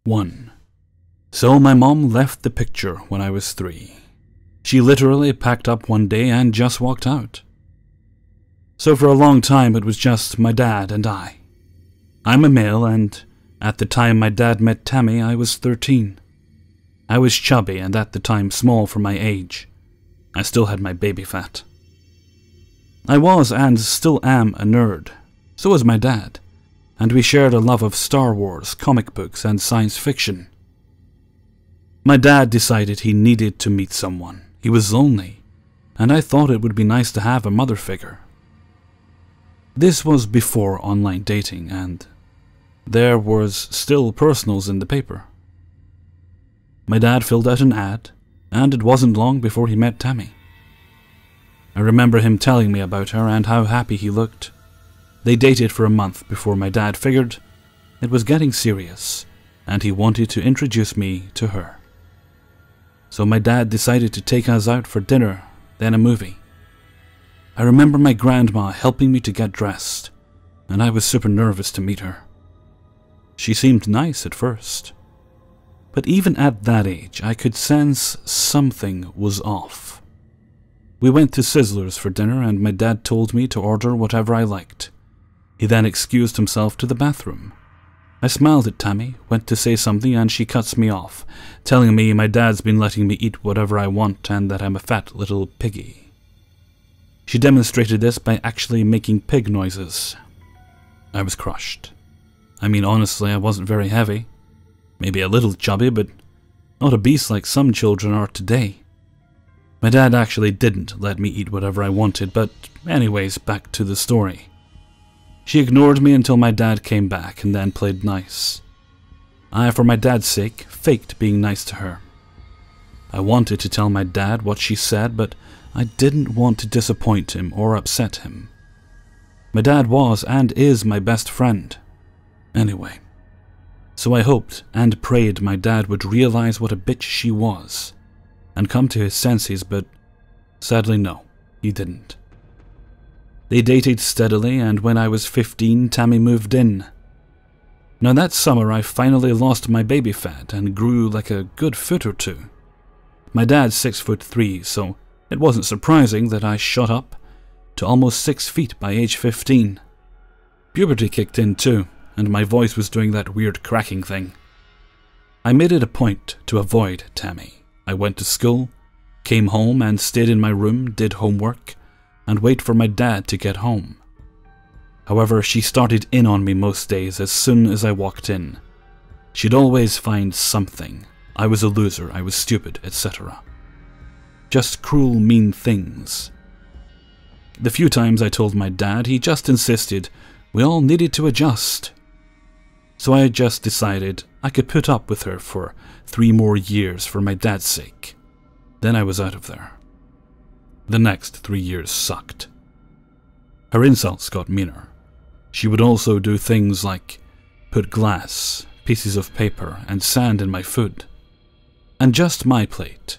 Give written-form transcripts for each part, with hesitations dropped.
1. So my mom left the picture when I was 3. She literally packed up one day and just walked out. So for a long time it was just my dad and I. I'm a male, and at the time my dad met Tammy I was 13. I was chubby and at the time small for my age. I still had my baby fat. I was and still am a nerd. So was my dad, and we shared a love of Star Wars, comic books, and science fiction. My dad decided he needed to meet someone. He was lonely, and I thought it would be nice to have a mother figure. This was before online dating, and there was still personals in the paper. My dad filled out an ad, and it wasn't long before he met Tammy. I remember him telling me about her and how happy he looked. They dated for a month before my dad figured it was getting serious, and he wanted to introduce me to her. So my dad decided to take us out for dinner, then a movie. I remember my grandma helping me to get dressed, and I was super nervous to meet her. She seemed nice at first, but even at that age I could sense something was off. We went to Sizzler's for dinner, and my dad told me to order whatever I liked. He then excused himself to the bathroom. I smiled at Tammy, went to say something, and she cuts me off, telling me my dad's been letting me eat whatever I want and that I'm a fat little piggy. She demonstrated this by actually making pig noises. I was crushed. I mean, honestly, I wasn't very heavy. Maybe a little chubby, but not obese like some children are today. My dad actually didn't let me eat whatever I wanted, but anyways, back to the story. She ignored me until my dad came back and then played nice. I, for my dad's sake, faked being nice to her. I wanted to tell my dad what she said, but I didn't want to disappoint him or upset him. My dad was and is my best friend. Anyway, so I hoped and prayed my dad would realize what a bitch she was and come to his senses, but sadly no, he didn't. They dated steadily, and when I was 15, Tammy moved in. Now that summer I finally lost my baby fat and grew like a good foot or two. My dad's 6'3", so it wasn't surprising that I shot up to almost 6 feet by age 15. Puberty kicked in too, and my voice was doing that weird cracking thing. I made it a point to avoid Tammy. I went to school, came home and stayed in my room, did homework, and wait for my dad to get home. However, she started in on me most days as soon as I walked in. She'd always find something. I was a loser, I was stupid, etc. Just cruel, mean things. The few times I told my dad, he just insisted we all needed to adjust. So I just decided I could put up with her for 3 more years for my dad's sake. Then I was out of there. The next 3 years sucked. Her insults got meaner. She would also do things like put glass, pieces of paper, and sand in my food. And just my plate.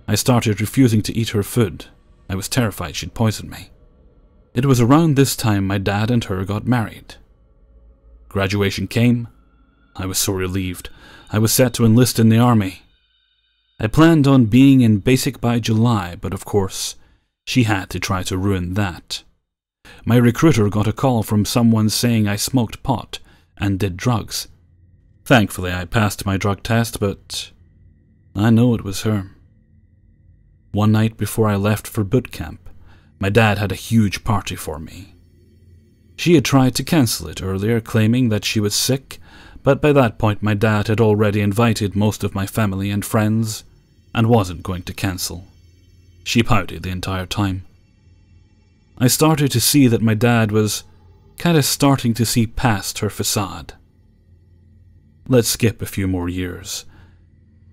I started refusing to eat her food. I was terrified she'd poison me. It was around this time my dad and her got married. Graduation came. I was so relieved. I was set to enlist in the army. I planned on being in basic by July, but of course, she had to try to ruin that. My recruiter got a call from someone saying I smoked pot and did drugs. Thankfully, I passed my drug test, but I know it was her. One night before I left for boot camp, my dad had a huge party for me. She had tried to cancel it earlier, claiming that she was sick, but by that point my dad had already invited most of my family and friends and wasn't going to cancel. She pouted the entire time. I started to see that my dad was kinda starting to see past her facade. Let's skip a few more years.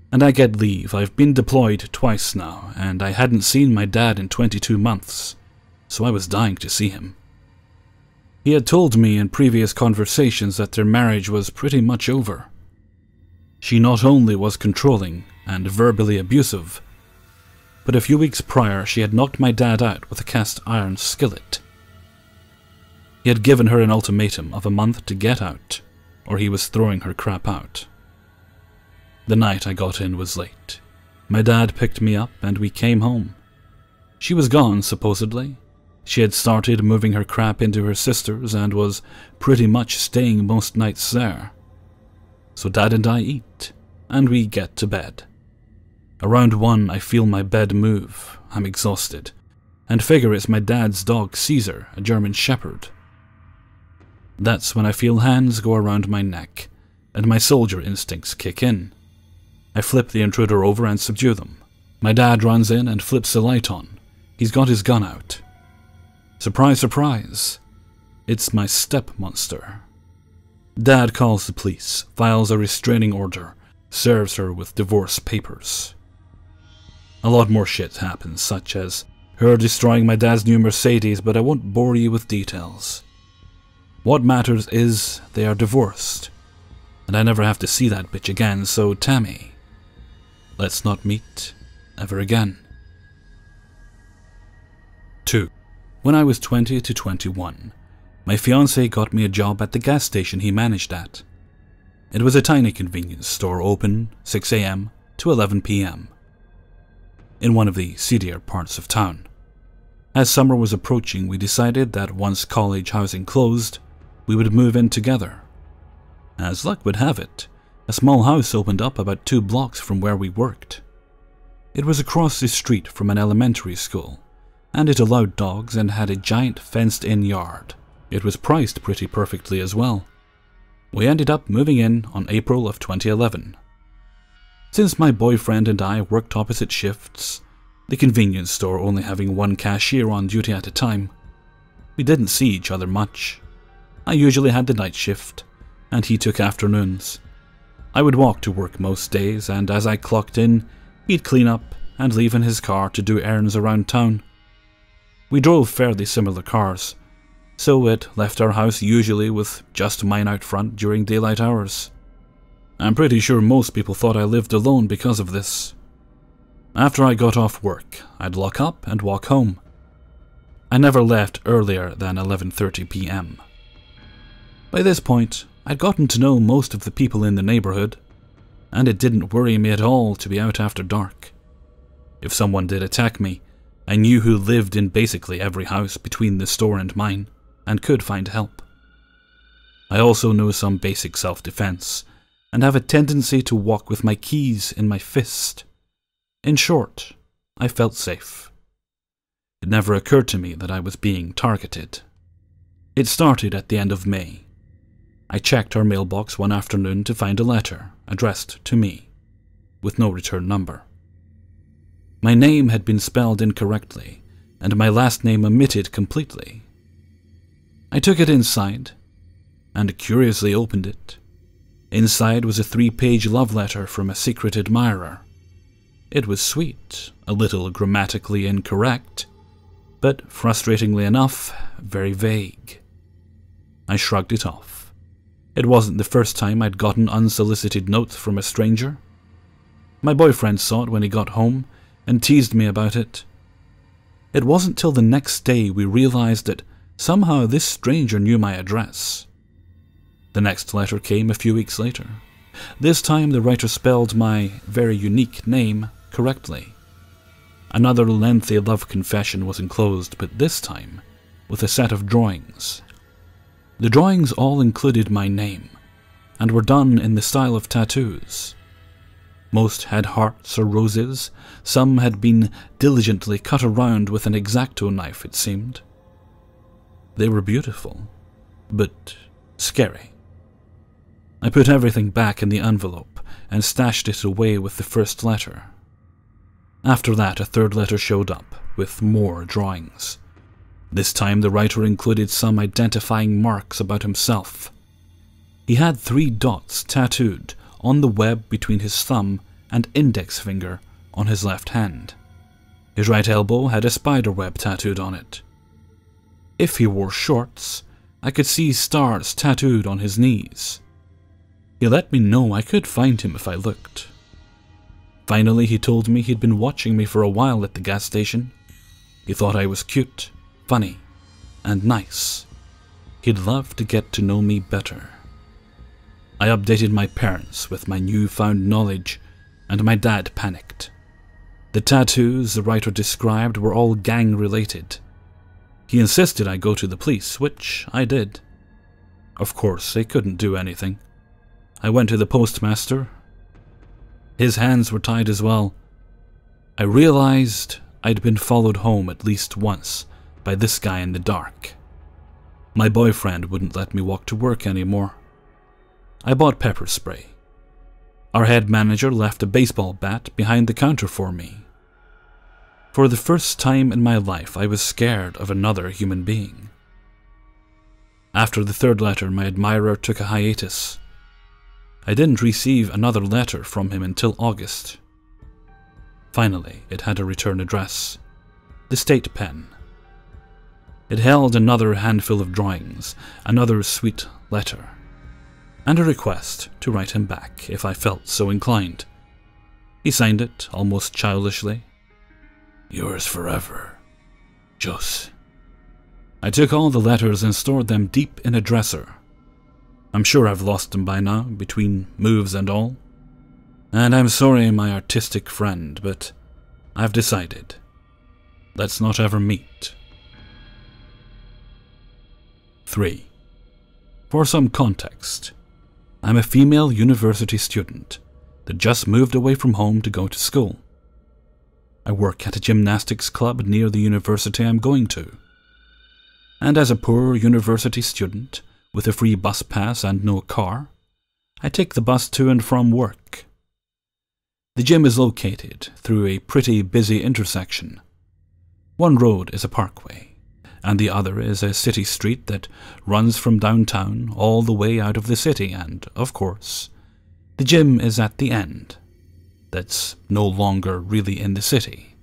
And I get leave. I've been deployed twice now, and I hadn't seen my dad in 22 months, so I was dying to see him. He had told me in previous conversations that their marriage was pretty much over. She not only was controlling and verbally abusive, but a few weeks prior she had knocked my dad out with a cast iron skillet. He had given her an ultimatum of a month to get out, or he was throwing her crap out. The night I got in was late. My dad picked me up and we came home. She was gone, supposedly. She had started moving her crap into her sister's and was pretty much staying most nights there. So Dad and I eat, and we get to bed. Around 1, I feel my bed move. I'm exhausted, and figure it's my dad's dog Caesar, a German Shepherd. That's when I feel hands go around my neck, and my soldier instincts kick in. I flip the intruder over and subdue them. My dad runs in and flips the light on. He's got his gun out. Surprise, surprise. It's my step-monster. Dad calls the police, files a restraining order, serves her with divorce papers. A lot more shit happens, such as her destroying my dad's new Mercedes, but I won't bore you with details. What matters is they are divorced, and I never have to see that bitch again, so Tammy, let's not meet ever again. 2. When I was 20 to 21, my fiancé got me a job at the gas station he managed at. It was a tiny convenience store open 6 a.m. to 11 p.m. in one of the seedier parts of town. As summer was approaching, we decided that once college housing closed, we would move in together. As luck would have it, a small house opened up about 2 blocks from where we worked. It was across the street from an elementary school, and it allowed dogs and had a giant fenced-in yard. It was priced pretty perfectly as well. We ended up moving in on April of 2011. Since my boyfriend and I worked opposite shifts, the convenience store only having 1 cashier on duty at a time, we didn't see each other much. I usually had the night shift, and he took afternoons. I would walk to work most days, and as I clocked in, he'd clean up and leave in his car to do errands around town. We drove fairly similar cars, so it left our house usually with just mine out front during daylight hours. I'm pretty sure most people thought I lived alone because of this. After I got off work, I'd lock up and walk home. I never left earlier than 11:30 p.m. By this point, I'd gotten to know most of the people in the neighborhood, and it didn't worry me at all to be out after dark. If someone did attack me, I knew who lived in basically every house between the store and mine, and could find help. I also know some basic self-defense, and have a tendency to walk with my keys in my fist. In short, I felt safe. It never occurred to me that I was being targeted. It started at the end of May. I checked our mailbox one afternoon to find a letter addressed to me, with no return number. My name had been spelled incorrectly, and my last name omitted completely. I took it inside, and curiously opened it. Inside was a 3-page love letter from a secret admirer. It was sweet, a little grammatically incorrect, but frustratingly enough, very vague. I shrugged it off. It wasn't the first time I'd gotten unsolicited notes from a stranger. My boyfriend saw it when he got home and teased me about it. It wasn't till the next day we realized that somehow this stranger knew my address. The next letter came a few weeks later. This time the writer spelled my very unique name correctly. Another lengthy love confession was enclosed, but this time with a set of drawings. The drawings all included my name, and were done in the style of tattoos. Most had hearts or roses, some had been diligently cut around with an X-Acto knife, it seemed. They were beautiful, but scary. I put everything back in the envelope and stashed it away with the first letter. After that, a third letter showed up, with more drawings. This time the writer included some identifying marks about himself. He had 3 dots tattooed on the web between his thumb and index finger on his left hand. His right elbow had a spider web tattooed on it. If he wore shorts, I could see stars tattooed on his knees. He let me know I could find him if I looked. Finally, he told me he'd been watching me for a while at the gas station. He thought I was cute, funny, and nice. He'd love to get to know me better. I updated my parents with my newfound knowledge, and my dad panicked. The tattoos the writer described were all gang-related. He insisted I go to the police, which I did. Of course, they couldn't do anything. I went to the postmaster. His hands were tied as well. I realized I'd been followed home at least once by this guy in the dark. My boyfriend wouldn't let me walk to work anymore. I bought pepper spray. Our head manager left a baseball bat behind the counter for me. For the first time in my life, I was scared of another human being. After the third letter, my admirer took a hiatus. I didn't receive another letter from him until August. Finally, it had a return address, the State Pen. It held another handful of drawings, another sweet letter, and a request to write him back if I felt so inclined. He signed it, almost childishly. Yours forever, Jos. I took all the letters and stored them deep in a dresser. I'm sure I've lost them by now, between moves and all. And I'm sorry, my artistic friend, but I've decided. Let's not ever meet. 3. For some context, I'm a female university student that just moved away from home to go to school. I work at a gymnastics club near the university I'm going to. And as a poor university student, with a free bus pass and no car, I take the bus to and from work. The gym is located through a pretty busy intersection. One road is a parkway, and the other is a city street that runs from downtown all the way out of the city, and, of course, the gym is at the end. That's no longer really in the city.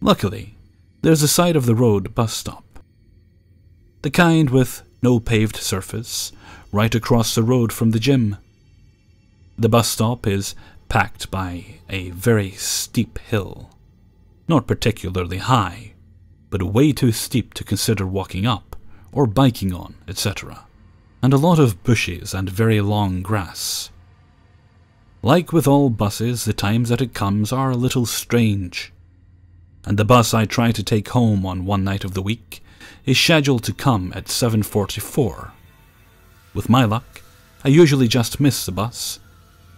Luckily, there's a side of the road bus stop. The kind with no paved surface, right across the road from the gym. The bus stop is packed by a very steep hill. Not particularly high, but way too steep to consider walking up or biking on, etc. And a lot of bushes and very long grass. Like with all buses, the times that it comes are a little strange. And the bus I try to take home on one night of the week is scheduled to come at 7:44. With my luck, I usually just miss the bus,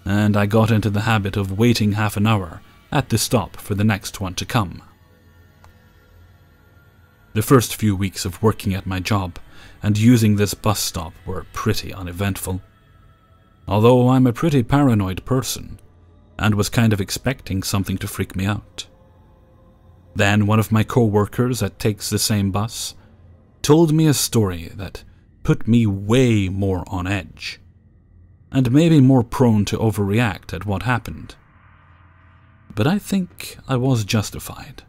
and I got into the habit of waiting half an hour at the stop for the next one to come. The first few weeks of working at my job and using this bus stop were pretty uneventful. Although I'm a pretty paranoid person, and was kind of expecting something to freak me out. Then one of my co-workers that takes the same bus told me a story that put me way more on edge, and maybe more prone to overreact at what happened. But I think I was justified.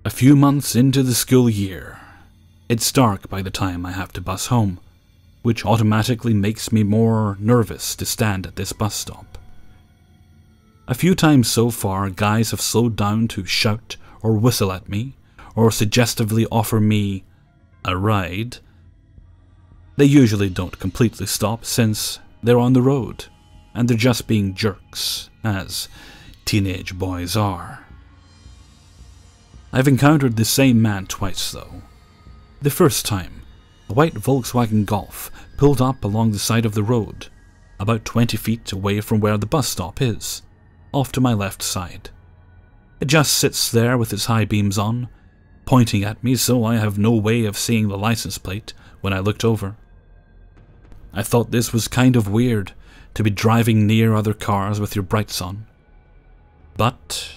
A few months into the school year, it's dark by the time I have to bus home, which automatically makes me more nervous to stand at this bus stop. A few times so far, guys have slowed down to shout or whistle at me, or suggestively offer me a ride. They usually don't completely stop since they're on the road, and they're just being jerks, as teenage boys are. I've encountered the same man twice though. The first time, a white Volkswagen Golf pulled up along the side of the road, about 20 feet away from where the bus stop is, off to my left side. It just sits there with its high beams on, pointing at me so I have no way of seeing the license plate when I looked over. I thought this was kind of weird, to be driving near other cars with your brights on, but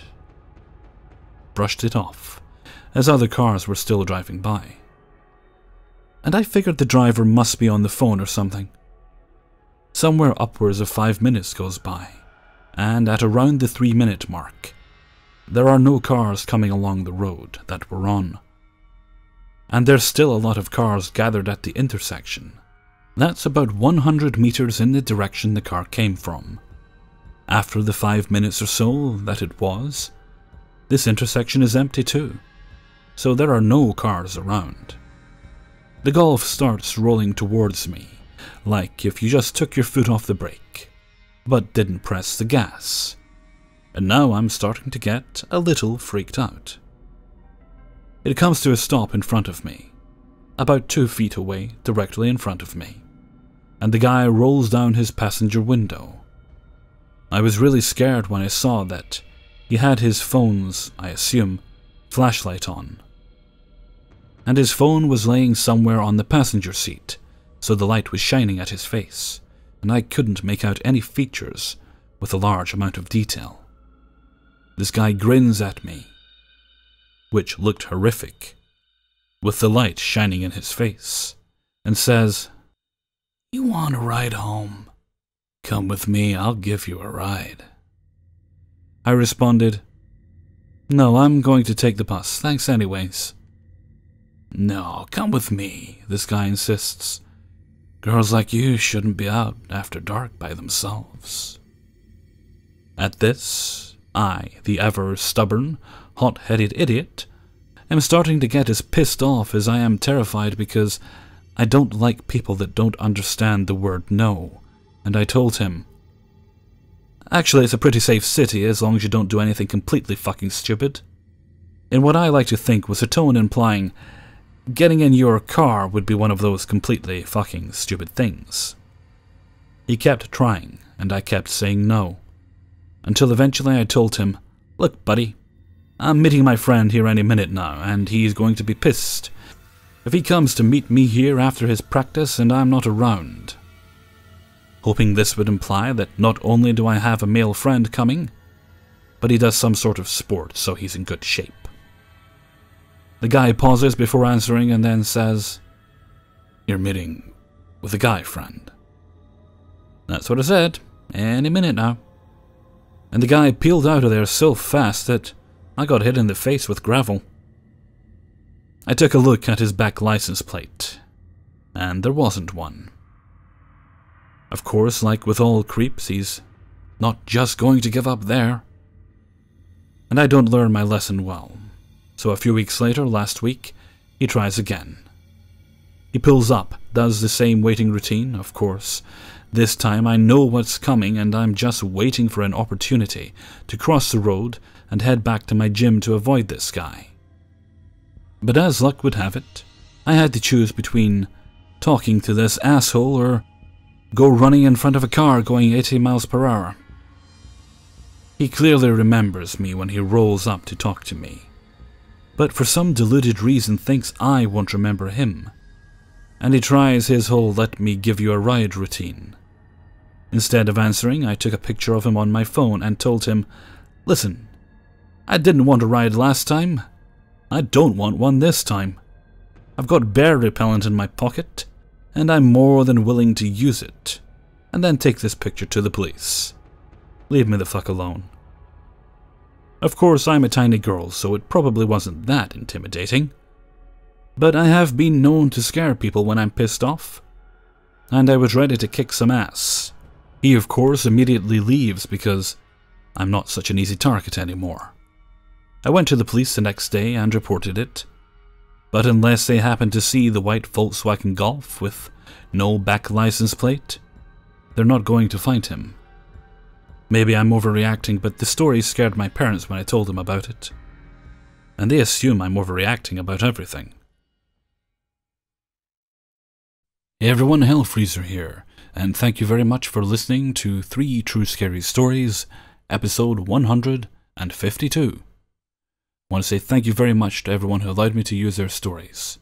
brushed it off, as other cars were still driving by. And I figured the driver must be on the phone or something. Somewhere upwards of 5 minutes goes by, and at around the 3-minute mark, there are no cars coming along the road that we're on. And there's still a lot of cars gathered at the intersection. That's about 100 meters in the direction the car came from. After the 5 minutes or so that it was, this intersection is empty too, so there are no cars around. The Golf starts rolling towards me, like if you just took your foot off the brake, but didn't press the gas. And now I'm starting to get a little freaked out. It comes to a stop in front of me, about 2 feet away, directly in front of me, and the guy rolls down his passenger window. I was really scared when I saw that he had his phone's, I assume, flashlight on. And his phone was laying somewhere on the passenger seat, so the light was shining at his face, and I couldn't make out any features with a large amount of detail. This guy grins at me, which looked horrific, with the light shining in his face, and says, "You want a ride home? Come with me, I'll give you a ride." I responded, "No, I'm going to take the bus, thanks anyways." "No, come with me," this guy insists. "Girls like you shouldn't be out after dark by themselves." At this, I, the ever-stubborn, hot-headed idiot, am starting to get as pissed off as I am terrified because I don't like people that don't understand the word no, and I told him, "Actually, it's a pretty safe city as long as you don't do anything completely fucking stupid," in what I like to think was a tone implying getting in your car would be one of those completely fucking stupid things. He kept trying, and I kept saying no, until eventually I told him, "Look, buddy, I'm meeting my friend here any minute now, and he's going to be pissed if he comes to meet me here after his practice and I'm not around." Hoping this would imply that not only do I have a male friend coming, but he does some sort of sport, so he's in good shape. The guy pauses before answering and then says, "You're meeting with a guy friend?" That's what I said, any minute now. And the guy peeled out of there so fast that I got hit in the face with gravel. I took a look at his back license plate, and there wasn't one. Of course, like with all creeps, he's not just going to give up there. And I don't learn my lesson well. So a few weeks later, last week, he tries again. He pulls up, does the same waiting routine, of course. This time I know what's coming and I'm just waiting for an opportunity to cross the road and head back to my gym to avoid this guy. But as luck would have it, I had to choose between talking to this asshole or go running in front of a car going 80 miles per hour. He clearly remembers me when he rolls up to talk to me, but for some deluded reason thinks I won't remember him, and he tries his whole "let me give you a ride" routine. Instead of answering, I took a picture of him on my phone and told him, "Listen, I didn't want a ride last time. I don't want one this time. I've got bear repellent in my pocket, and I'm more than willing to use it, and then take this picture to the police. Leave me the fuck alone." Of course, I'm a tiny girl, so it probably wasn't that intimidating. But I have been known to scare people when I'm pissed off, and I was ready to kick some ass. He, of course, immediately leaves because I'm not such an easy target anymore. I went to the police the next day and reported it, but unless they happened to see the white Volkswagen Golf with no back license plate, they're not going to find him. Maybe I'm overreacting, but the story scared my parents when I told them about it, and they assume I'm overreacting about everything. Hey everyone, Hellfreezer here, and thank you very much for listening to 3 True Scary Stories, episode 152. I want to say thank you very much to everyone who allowed me to use their stories.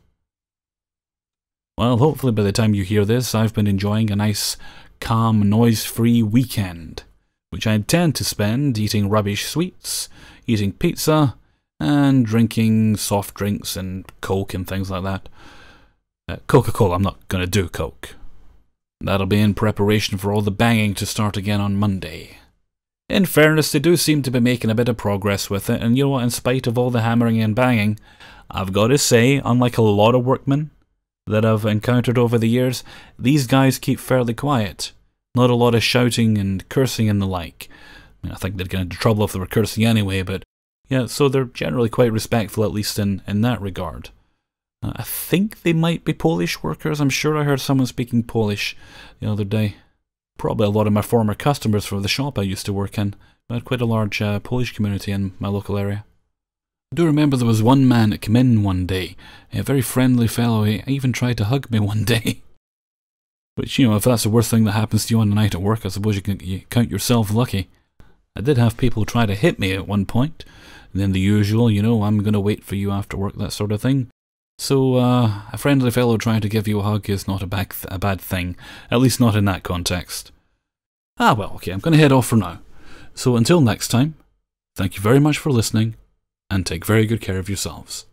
Well, hopefully by the time you hear this, I've been enjoying a nice, calm, noise-free weekend, which I intend to spend eating rubbish sweets, eating pizza, and drinking soft drinks and Coke and things like that. Coca-Cola, I'm not going to do Coke. That'll be in preparation for all the banging to start again on Monday. In fairness, they do seem to be making a bit of progress with it, and you know what, in spite of all the hammering and banging, I've got to say, unlike a lot of workmen that I've encountered over the years, these guys keep fairly quiet. Not a lot of shouting and cursing and the like. I think they'd get into trouble if they were cursing anyway, but yeah, so they're generally quite respectful, at least in that regard. I think they might be Polish workers. I'm sure I heard someone speaking Polish the other day. Probably a lot of my former customers for the shop I used to work in. I had quite a large Polish community in my local area. I do remember there was one man that came in one day, a very friendly fellow. He even tried to hug me one day. Which, if that's the worst thing that happens to you on a night at work, I suppose you count yourself lucky. I did have people try to hit me at one point, and then the usual, I'm going to wait for you after work, that sort of thing. So, a friendly fellow trying to give you a hug is not a bad thing, at least not in that context. Well, okay, I'm going to head off for now. So until next time, thank you very much for listening, and take very good care of yourselves.